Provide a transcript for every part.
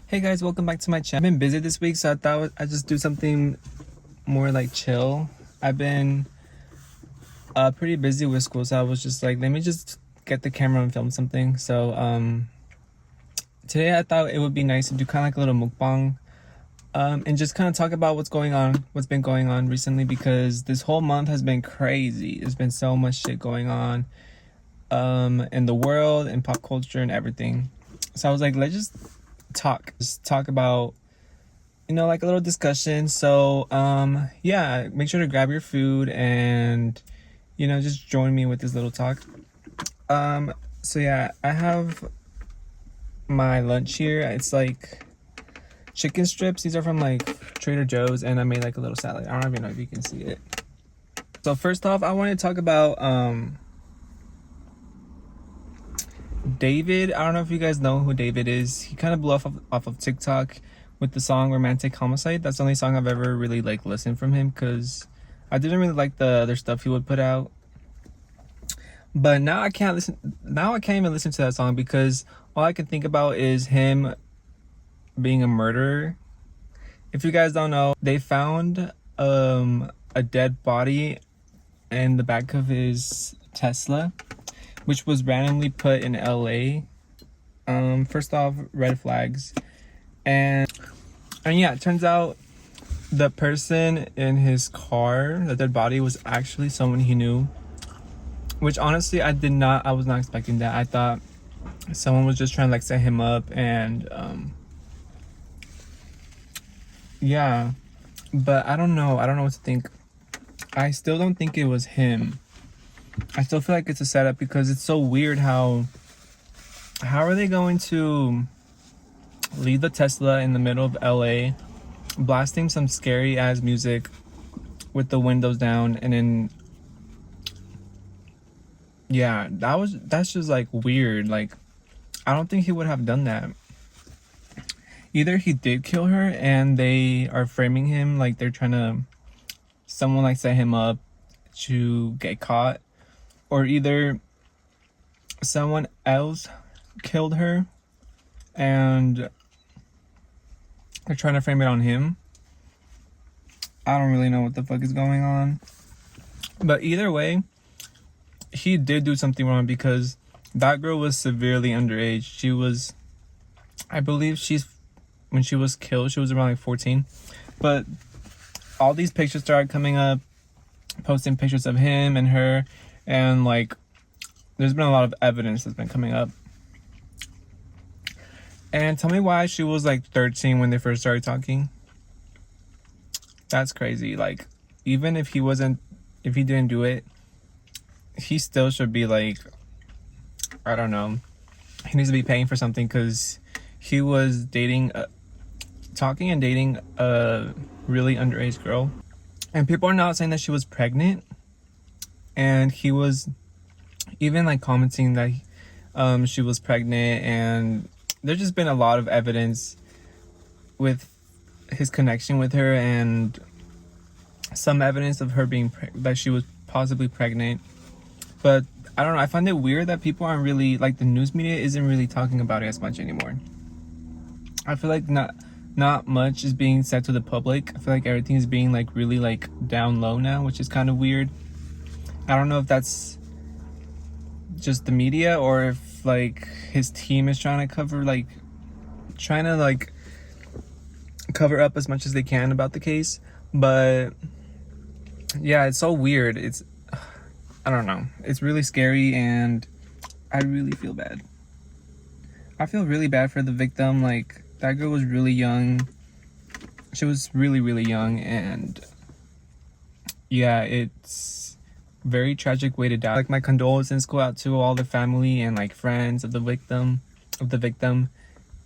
Hey guys, welcome back to my channel. I've been busy this week, so I thought I'd just do something more like chill. I've been pretty busy with school, so I was just like, let me just get the camera and film something. So today I thought it would be nice to do kind of like a little mukbang and just kind of talk about what's been going on recently, because this whole month has been crazy. There's been so much shit going on in the world and pop culture and everything. So I was like, let's just talk about, like a little discussion. So yeah, make sure to grab your food and just join me with this little talk. So yeah, I have my lunch here. It's like chicken strips. These are from like Trader Joe's, and I made like a little salad. I don't even know if you can see it. So first off, I want to talk about David. I don't know if you guys know who David is. He kind of blew off of TikTok with the song Romantic Homicide. That's the only song I've ever really like listened from him, because I didn't really like the other stuff he would put out. But now I can't even listen to that song, because all I can think about is him being a murderer. If you guys don't know, they found a dead body in the back of his Tesla, which was randomly put in LA. First off, red flags. And yeah, it turns out the person in his car, the dead body, was actually someone he knew. Which honestly, I was not expecting that. I thought someone was just trying to like set him up, and yeah. But I don't know what to think. I still don't think it was him. I still feel like it's a setup, because it's so weird how are they going to leave the Tesla in the middle of LA, blasting some scary ass music with the windows down, and then yeah, that's just like weird. Like, I don't think he would have done that. Either he did kill her and they are framing him like they're trying to someone like set him up to get caught, or either someone else killed her and they're trying to frame it on him. I don't really know what the fuck is going on. But either way, he did do something wrong, because that girl was severely underage. She was, I believe when she was killed, she was around like 14. But all these pictures started coming up, posting pictures of him and her, and like there's been a lot of evidence that's been coming up. And tell me why she was like 13 when they first started talking. That's crazy. Like, even if he didn't do it, he still should be like, I don't know, he needs to be paying for something, because he was talking and dating a really underage girl. And people are now saying that she was pregnant, and he was even like commenting that she was pregnant. And there's just been a lot of evidence with his connection with her, and some evidence of her being that she was possibly pregnant. But I don't know, I find it weird that people aren't really, like, the news media isn't really talking about it as much anymore. I feel like not much is being said to the public. I feel like everything is being like really like down low now, which is kind of weird. I don't know if that's just the media, or if like his team is trying to cover up as much as they can about the case. But yeah, it's so weird. I don't know. It's really scary, and I really feel bad. I feel really bad for the victim. Like, that girl was really young. She was really, really young, and yeah, it's a very tragic way to die. Like, my condolences go out to all the family and like friends of the victim,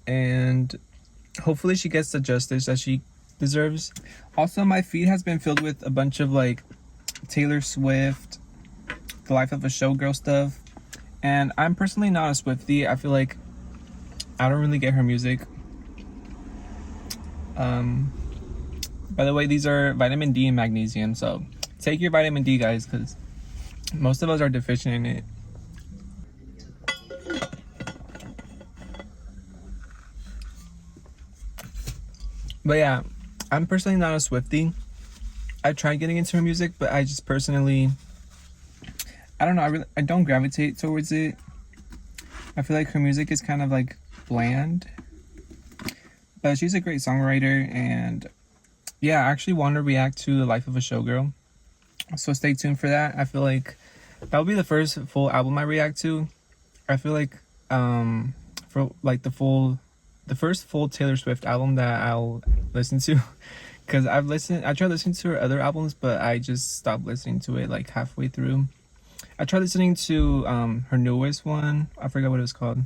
and hopefully she gets the justice that she deserves. Also, my feed has been filled with a bunch of like Taylor Swift, The Life of a Showgirl stuff, and I'm personally not a Swiftie. I feel like I don't really get her music. By the way, these are vitamin D and magnesium, so take your vitamin D, guys, because most of us are deficient in it. But yeah, I'm personally not a Swiftie. I tried getting into her music, but I just personally, I don't know, I don't gravitate towards it. I feel like her music is kind of like bland, but she's a great songwriter. And yeah, I actually want to react to The Life of a Showgirl, so stay tuned for that. I feel like that will be the first full album I react to. I feel like for like the first full Taylor Swift album that I'll listen to, because I tried listening to her other albums, but I just stopped listening to it like halfway through. I tried listening to her newest one. I forgot what it was called.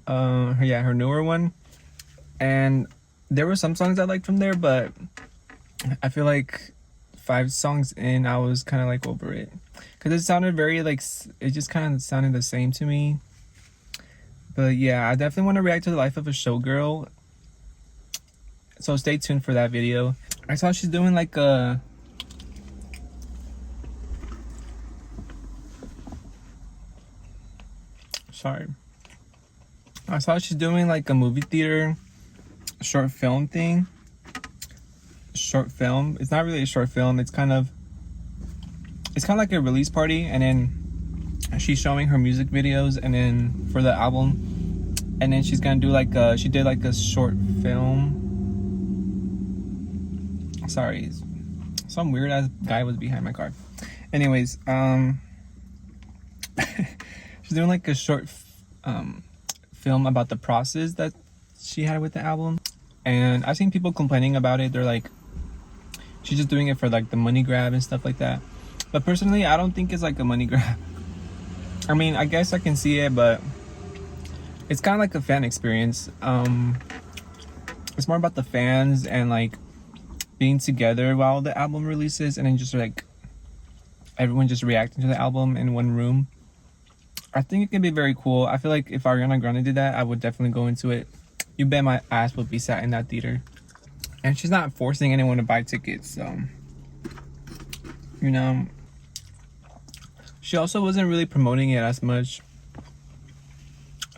Her newer one, and there were some songs I liked from there, but I feel like 5 songs in, I was kind of like over it, because it sounded very like, it just kind of sounded the same to me. But yeah, I definitely want to react to The Life of a Showgirl, so stay tuned for that video. I saw she's doing like a I saw she's doing like a movie theater short film thing. Short film. It's not really a short film. It's kind of like a release party, and then she's showing her music videos, and then for the album, and then she's gonna do like she did like a short film. Sorry, some weird ass guy was behind my car. Anyways, she's doing like a short film about the process that she had with the album, and I've seen people complaining about it. They're like, she's just doing it for like the money grab and stuff like that. But personally, I don't think it's like a money grab. I mean, I guess I can see it, but it's kind of like a fan experience. It's more about the fans and like being together while the album releases, and then just like everyone just reacting to the album in one room. I think it can be very cool. I feel like if Ariana Grande did that, I would definitely go into it. You bet my ass would be sat in that theater. And she's not forcing anyone to buy tickets, so, you know. She also wasn't really promoting it as much.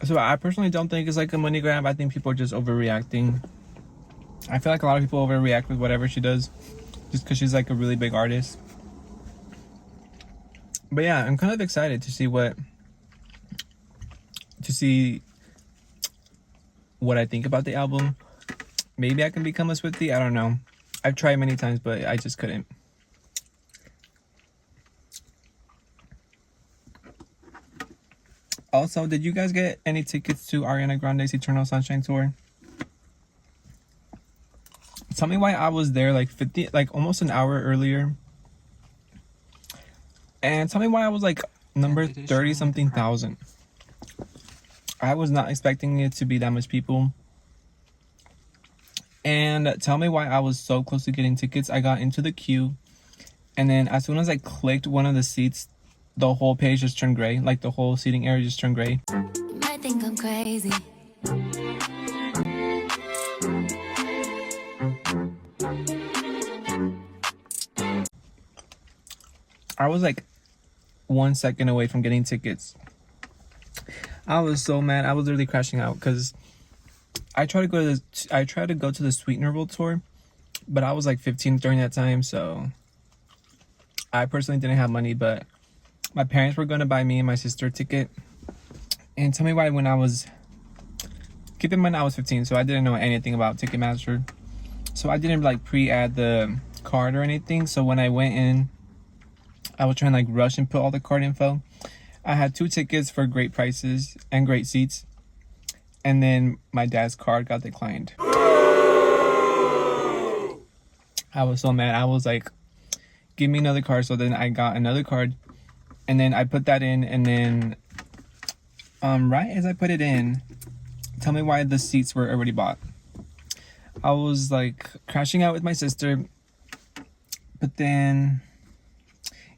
So I personally don't think it's like a money grab. I think people are just overreacting. I feel like a lot of people overreact with whatever she does, just because she's like a really big artist. But yeah, I'm kind of excited to see what I think about the album. Maybe I can become a Swiftie. I don't know. I've tried many times, but I just couldn't. Also, did you guys get any tickets to Ariana Grande's Eternal Sunshine Tour? Tell me why I was there like almost an hour earlier. And tell me why I was like number 30 something thousand. I was not expecting it to be that much people. And tell me why I was so close to getting tickets. I got into the queue, and then as soon as I clicked one of the seats, the whole page just turned gray. Like the whole seating area just turned gray. You might think I'm crazy. I was like 1 second away from getting tickets. I was so mad. I was literally crashing out because I tried to go to the Sweetener World Tour, but I was like 15 during that time, so I personally didn't have money. But my parents were going to buy me and my sister a ticket. And tell me why, when I was, keep in mind I was 15, so I didn't know anything about Ticketmaster, so I didn't like pre-add the card or anything. So when I went in, I was trying to like rush and put all the card info. I had 2 tickets for great prices and great seats, and then my dad's card got declined. I was so mad. I was like, give me another card. So then I got another card, and then I put that in, and then right as I put it in, tell me why the seats were already bought. I was like crashing out with my sister, but then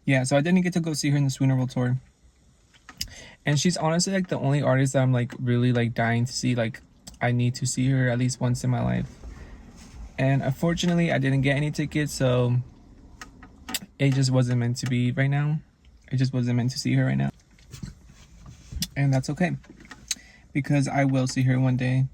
yeah, so I didn't get to go see her in the Sweetener World Tour. And she's honestly like the only artist that I'm like really like dying to see. Like, I need to see her at least once in my life. And unfortunately, I didn't get any tickets, so it just wasn't meant to be right now. It just wasn't meant to see her right now. And that's okay, because I will see her one day.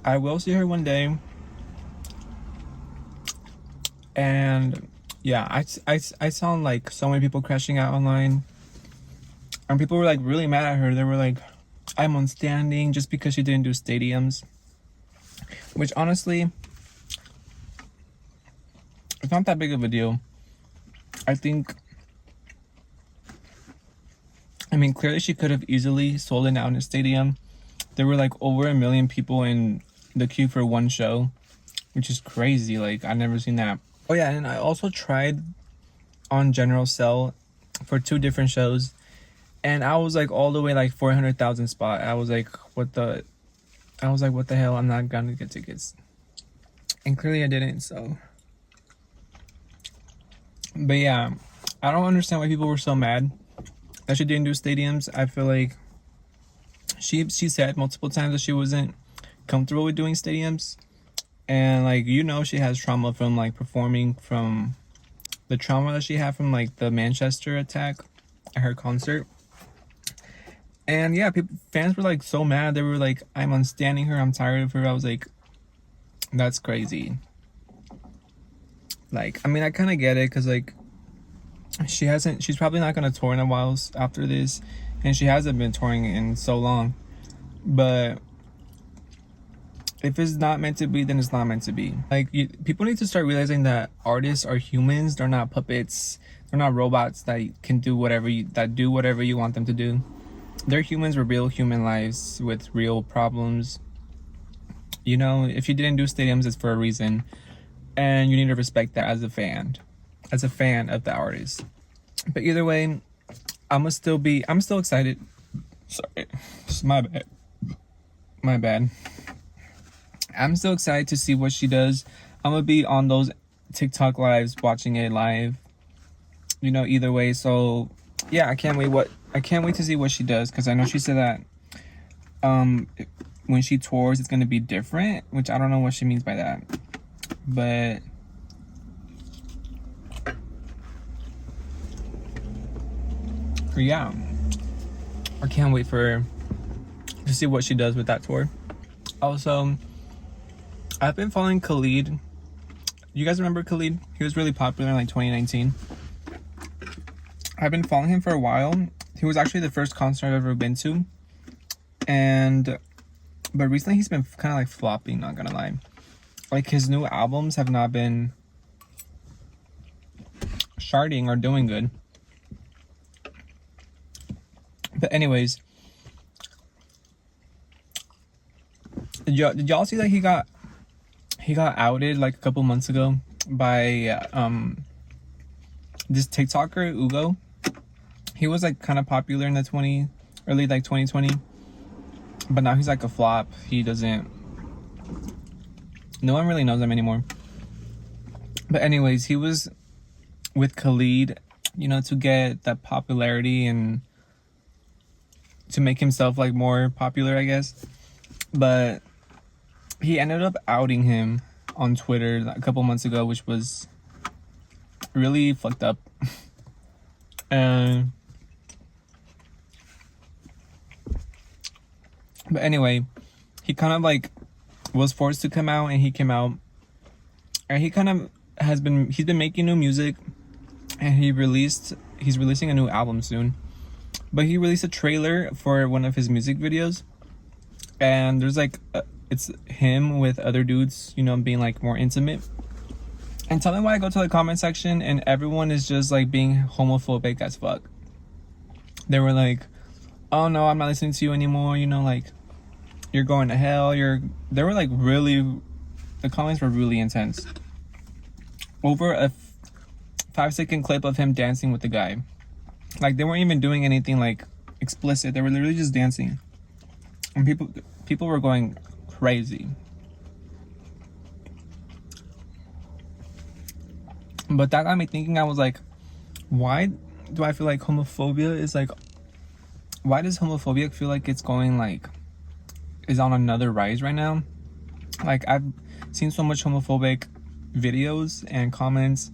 I will see her one day. And yeah, I saw like so many people crashing out online. And people were like really mad at her. They were like, I'm on standing just because she didn't do stadiums. Which honestly, it's not that big of a deal. I mean, clearly she could have easily sold it out in a stadium. There were like over 1 million people in the queue for one show, which is crazy. Like, I've never seen that. Oh yeah, and I also tried on General Sell for 2 different shows, and I was like all the way like 400,000 spot. I was like, what the hell? I'm not gonna get tickets. And clearly I didn't, so. But yeah, I don't understand why people were so mad that she didn't do stadiums. I feel like she said multiple times that she wasn't comfortable with doing stadiums. And like, you know, she has trauma from like performing, from the trauma that she had from like the Manchester attack at her concert. And yeah, fans were like so mad. They were like, I'm unstanding her, I'm tired of her. I was like, that's crazy. Like, I mean, I kind of get it, because like she's probably not gonna tour in a while after this, and she hasn't been touring in so long. But if it's not meant to be, then it's not meant to be. Like, people need to start realizing that artists are humans. They're not puppets. They're not robots that can do whatever you want them to do. They're humans with real human lives, with real problems. You know, if you didn't do stadiums, it's for a reason, and you need to respect that as a fan of the artist. But either way, I'm still excited. Sorry, it's my bad. I'm still excited to see what she does. I'm gonna be on those TikTok lives watching it live. You know, either way. So yeah, I can't wait to see what she does, because I know she said that when she tours it's gonna be different, which I don't know what she means by that. But yeah, I can't wait to see what she does with that tour. Also, I've been following Khalid. You guys remember Khalid? He was really popular in like 2019. I've been following him for a while. He was actually the first concert I've ever been to. But recently he's been kind of like flopping, not gonna lie. Like, his new albums have not been charting or doing good. But anyways, did y'all see that he got outed like a couple months ago by this TikToker Ugo? He was like kind of popular in the early 2020, but now he's like a flop. No one really knows him anymore. But anyways, he was with Khalid, you know, to get that popularity and to make himself like more popular, I guess. But he ended up outing him on Twitter a couple months ago, which was really fucked up. But anyway, he kind of like was forced to come out, and he came out, and he kind of he's been making new music, and he's releasing a new album soon. But he released a trailer for one of his music videos, and there's like it's him with other dudes, you know, being like more intimate. And tell me why I go to the comment section and everyone is just like being homophobic as fuck. They were like, oh no, I'm not listening to you anymore, you know, like, you're going to hell. They were like really, the comments were really intense over a 5-second clip of him dancing with the guy. Like, they weren't even doing anything like explicit. They were literally just dancing, and people were going crazy. But that got me thinking. I was like, why do I feel like homophobia is like, why does homophobia feel like it's going like, is on another rise right now? Like, I've seen so much homophobic videos and comments,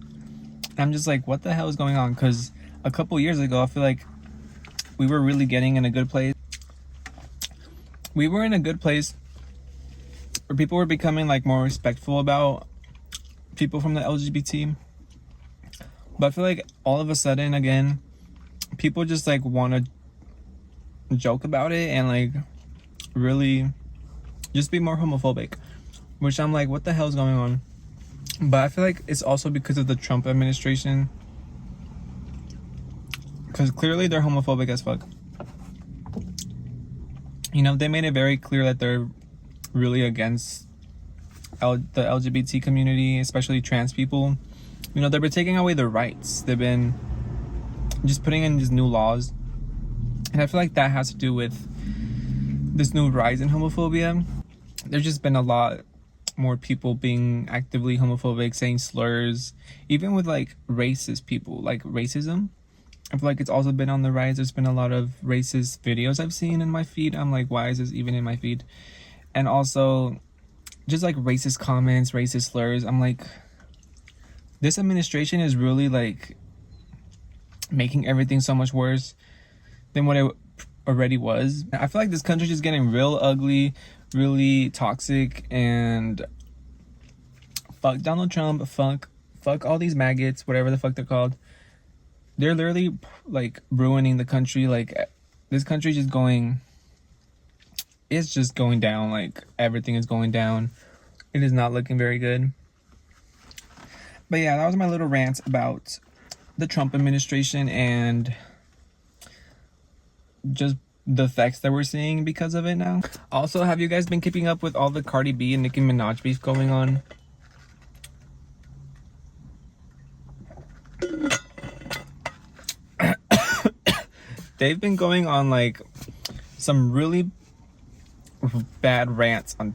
and I'm just like, what the hell is going on? Because a couple years ago, I feel like we were really getting in a good place. We were in a good place or people were becoming like more respectful about people from the LGBT. But I feel like all of a sudden, again, people just like want to joke about it and like really just be more homophobic, which I'm like, what the hell is going on? But I feel like it's also because of the Trump administration, because clearly they're homophobic as fuck. You know, they made it very clear that they're really against the LGBT community, especially trans people. You know, they've been taking away their rights. They've been just putting in these new laws. And I feel like that has to do with this new rise in homophobia. There's just been a lot more people being actively homophobic, saying slurs, even with like racist people, like racism. I feel like it's also been on the rise. There's been a lot of racist videos I've seen in my feed. I'm like, why is this even in my feed? And also just like racist comments, racist slurs. I'm like, this administration is really like making everything so much worse than what it already was. I feel like this country is just getting real ugly, really toxic, and fuck Donald Trump, fuck all these maggots, whatever the fuck they're called. They're literally like ruining the country. Like, this country just going, it's just going down. Like, everything is going down. It is not looking very good. But yeah, that was my little rant about the Trump administration and just the effects that we're seeing because of it now. Also, have you guys been keeping up with all the Cardi B and Nicki Minaj beef going on? They've been going on like some really bad rants on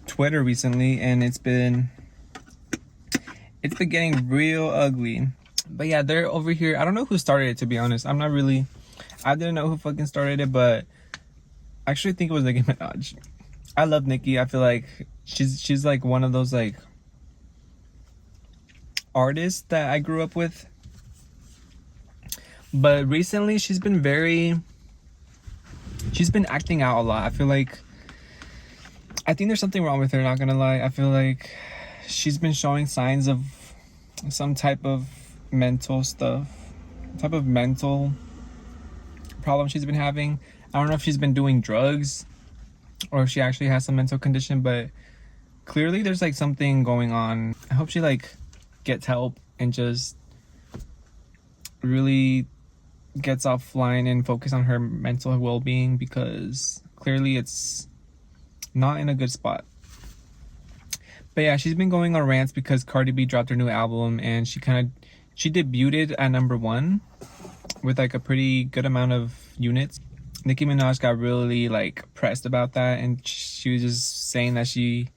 Twitter recently, and it's been getting real ugly. But yeah, they're over here. I don't know who started it, to be honest. I didn't know who fucking started it, but I actually think it was Nicki Minaj. I love Nicki. I feel like she's like one of those like artists that I grew up with. But recently she's been acting out a lot. I think there's something wrong with her, not gonna lie. I feel like she's been showing signs of some type of mental problem she's been having. I don't know if she's been doing drugs or if she actually has some mental condition, but clearly there's like something going on. I hope she like gets help and just really gets offline and focus on her mental well-being, because clearly it's not in a good spot. But yeah, she's been going on rants because Cardi B dropped her new album, and she debuted at #1 with like a pretty good amount of units. Nicki Minaj got really like pressed about that, and she was just saying that she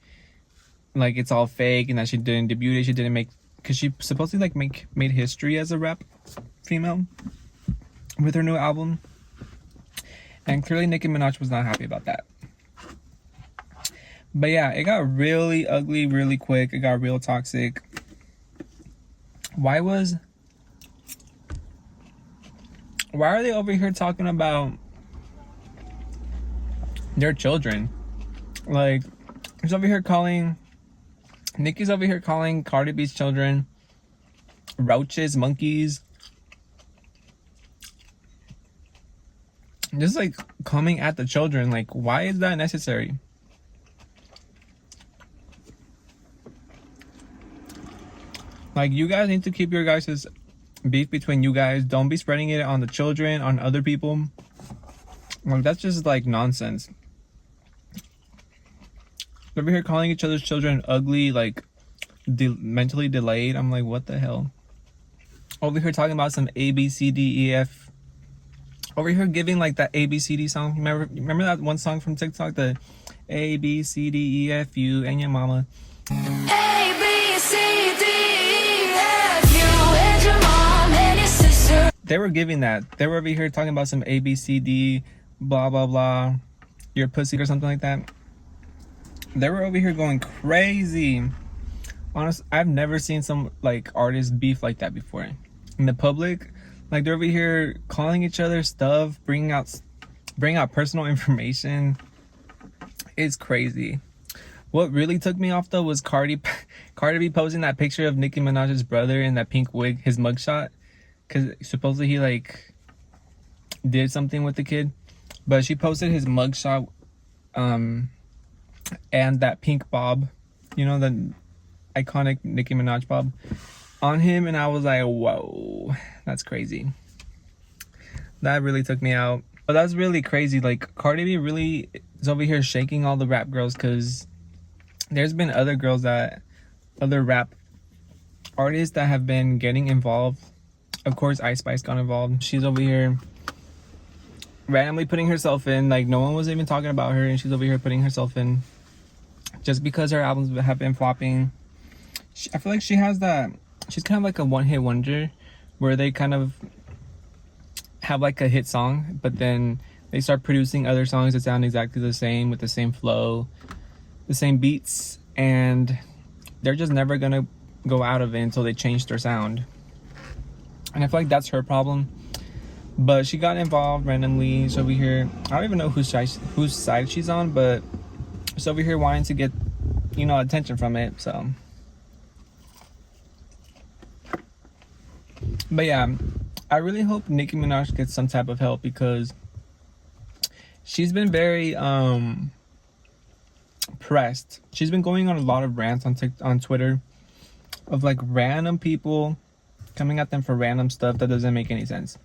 like it's all fake and that she didn't debut it. She didn't make, because she supposedly like made history as a rap female with her new album, and clearly Nicki Minaj was not happy about that. But yeah, it got really ugly really quick. It got real toxic. Why are they over here talking about their children? Like, Nicki's over here calling Cardi B's children roaches, monkeys. Just like coming at the children. Like, why is that necessary? Like, you guys need to keep your guys' beef between you guys. Don't be spreading it on the children, on other people. Like, that's just like nonsense. Over here calling each other's children ugly, like mentally delayed. I'm like, what the hell? Over here talking about some A, B, C, D, E, F. Over here giving like that A, B, C, D song. Remember that one song from TikTok? The A, B, C, D, E, F, you and your mama. A, B, C, D, E, F, you and your mom and your sister. They were giving that. They were over here talking about some A, B, C, D, blah, blah, blah. Your pussy or something like that. They were over here going crazy. Honestly, I've never seen some like artists beef like that before. In the public, like they're over here calling each other stuff, bringing out personal information. It's crazy. What really took me off though was Cardi B posting that picture of Nicki Minaj's brother in that pink wig, his mugshot, because supposedly he like did something with the kid, but she posted his mugshot, and that pink bob, you know, the iconic Nicki Minaj bob on him, and I was like, whoa, that's crazy. That really took me out. But that's really crazy. Like, Cardi B really is over here shaking all the rap girls, because there's been other rap artists that have been getting involved. Of course, Ice Spice got involved. She's over here randomly putting herself in, like no one was even talking about her, and she's over here putting herself in just because her albums have been flopping. I feel like she has that, she's kind of like a one-hit wonder, where they kind of have like a hit song, but then they start producing other songs that sound exactly the same, with the same flow, the same beats, and they're just never gonna go out of it until they change their sound. And I feel like that's her problem. But she got involved randomly. She's over here, I don't even know whose side she's on, but she's over here wanting to get, you know, attention from it. So, but yeah, I really hope Nicki Minaj gets some type of help, because she's been very pressed. She's been going on a lot of rants on Twitter of like random people coming at them for random stuff that doesn't make any sense.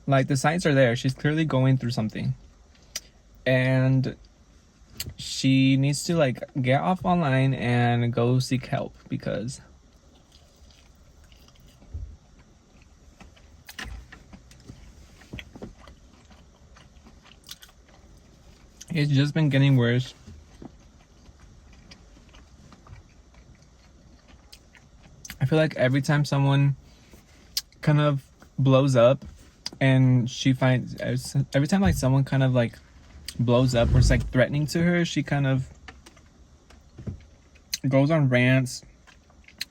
Like, the signs are there. She's clearly going through something, and she needs to like get off online and go seek help, because it's just been getting worse. I feel like every time someone kind of blows up, and she finds, every time like someone kind of like blows up or it's like threatening to her, she kind of goes on rants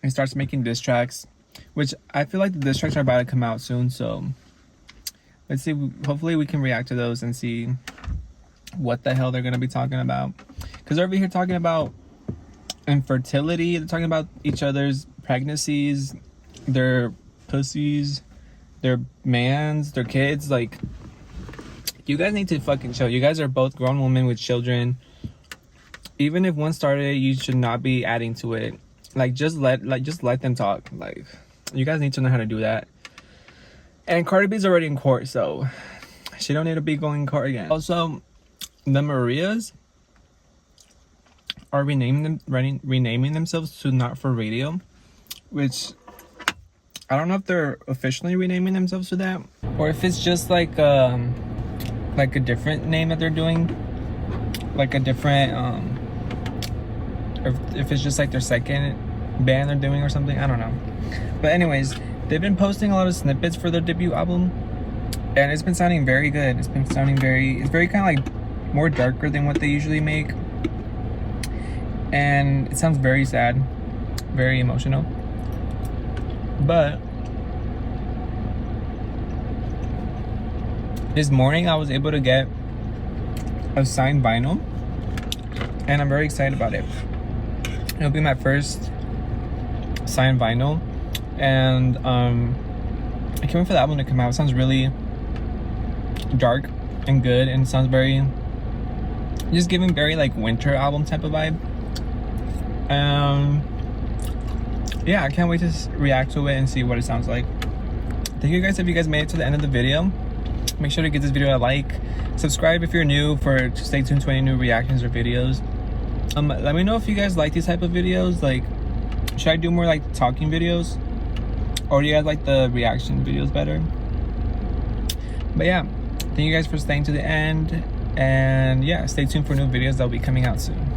and starts making diss tracks, which I feel like the diss tracks are about to come out soon. So let's see, hopefully we can react to those and see what the hell they're gonna be talking about, because they're over here talking about infertility, they're talking about each other's pregnancies, their pussies, their mans, their kids. Like, you guys need to fucking chill. You guys are both grown women with children. Even if one started it, you should not be adding to it. Like, just let them talk. Like, you guys need to know how to do that. And Cardi B's already in court, so she don't need to be going in court again. Also, the Marias are renaming themselves to Not For Radio, which I don't know if they're officially renaming themselves to that, or if it's just like a different name that they're doing, like a different or if it's just like their second band they're doing or something. I don't know. But anyways, they've been posting a lot of snippets for their debut album, and it's been sounding very good. It's very kind of like more darker than what they usually make, and it sounds very sad, very emotional. But this morning I was able to get a signed vinyl, and I'm very excited about it. It'll be my first signed vinyl, and I can't wait for the album to come out. It sounds really dark and good, and it sounds very, just giving very like winter album type of vibe. Yeah, I can't wait to react to it and see what it sounds like. Thank you guys if you guys made it to the end of the video. Make sure to give this video a like. Subscribe if you're new to stay tuned to any new reactions or videos. Let me know if you guys like these type of videos. Like, should I do more like talking videos, or do you guys like the reaction videos better? But yeah, thank you guys for staying to the end, and yeah, stay tuned for new videos that will be coming out soon.